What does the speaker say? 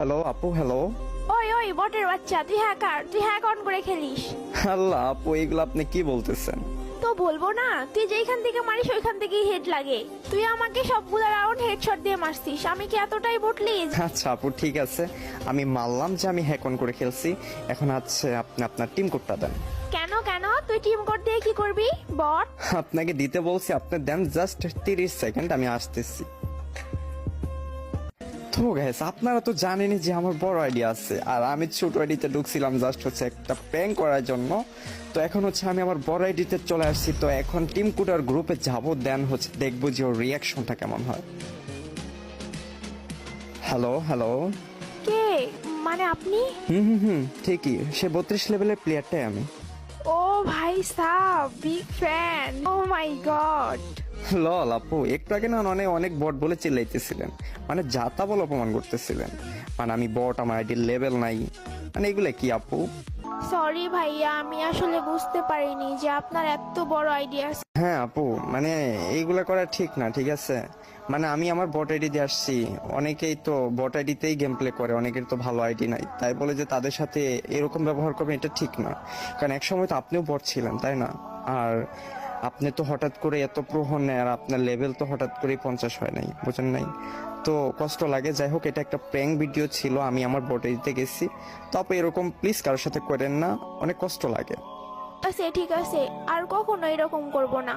Hello আপু, hello. ওই ওই বটের বাচ্চা, তুই হ্যাকার, তুই হ্যাক অন করে খেলিস। আল্লাহ আপু, এগুলো আপনি কি বলতেছেন? তো বলবো না, তুই যেইখান থেকে মারিস ওইখান থেকেই হেড লাগে। তুই আমাকে সবগুলা রাউন্ড হেডশট দিয়ে মারছিস, আমি কি এতটাই বটলি? আচ্ছা আপু, ঠিক আছে, আমি মানলাম যে আমি হ্যাক অন করে খেলছি। এখন আছে আপনি আপনার টিম কোডটা দেন। কেন কেন, তুই টিম কোড দিয়ে কি করবি বট? আপনাকে দিতে বলছি, আপনি দেন জাস্ট 30 সেকেন্ড, আমি আসতেছি। তো গ্যাস, আপনারা তো জানেনই যে আমার বড় আইডিয়া আছে, আর আমি ছোট আইডিতে ঢুকছিলাম জাস্ট হচ্ছে একটা প্র্যাঙ্ক করার জন্য। তো এখন হচ্ছে আমি আমার বড় আইডিতে চলে আসছি। তো এখন টিম কোডার গ্রুপে যাবো, দেন হচ্ছে দেখবো যে ওর রিয়াকশনটা কেমন হয়। Hello hello. কে? মানে আপনি? হুম, ঠিকই, সে 32 লেভেলের প্লেয়ারটাই আমি। ও ভাই সাব, বিগ ফ্যান, ও মাই গড। লল আপু, একটু আগে না অনেক অনেক বট বলে চিল্লাইতেছিলেন, মানে যা তা বলে অপমান করতেছিলেন। মানে আমি বট, আমার আইডির লেভেল নাই, মানে এগুলো কি আপু? সরি ভাইয়া, আমি আসলে বুঝতে পারিনি যে আপনার এত বড় আইডিয়া। হ্যাঁ আপু, মানে এইগুলা করা ঠিক না, ঠিক আছে? মানে আমি আমার বট আইডি দিয়ে আসছি, অনেকেই তো বট আইডিতেই গেম প্লে করে, অনেকের তো ভালো আইডি নাই, তাই বলে যে তাদের সাথে এরকম ব্যবহার করবেন এটা ঠিক না। কারণ এক সময় তো আপনিও বট ছিলেন, তাই না? আর আপনি তো হঠাৎ করে এত প্রো হন নাই, আর আপনার লেভেল তো হঠাৎ করেই 50 হয় নাই, বুঝেন নাই? তো কষ্ট লাগে। যাই হোক, এটা একটা প্র্যাঙ্ক ভিডিও ছিল, আমি আমার বট আইডিতে গেছি। তো আপু এরকম প্লিজ কারোর সাথে করেন না, অনেক কষ্ট লাগে। ঠিক আছে, আর কখনো এরকম করব না।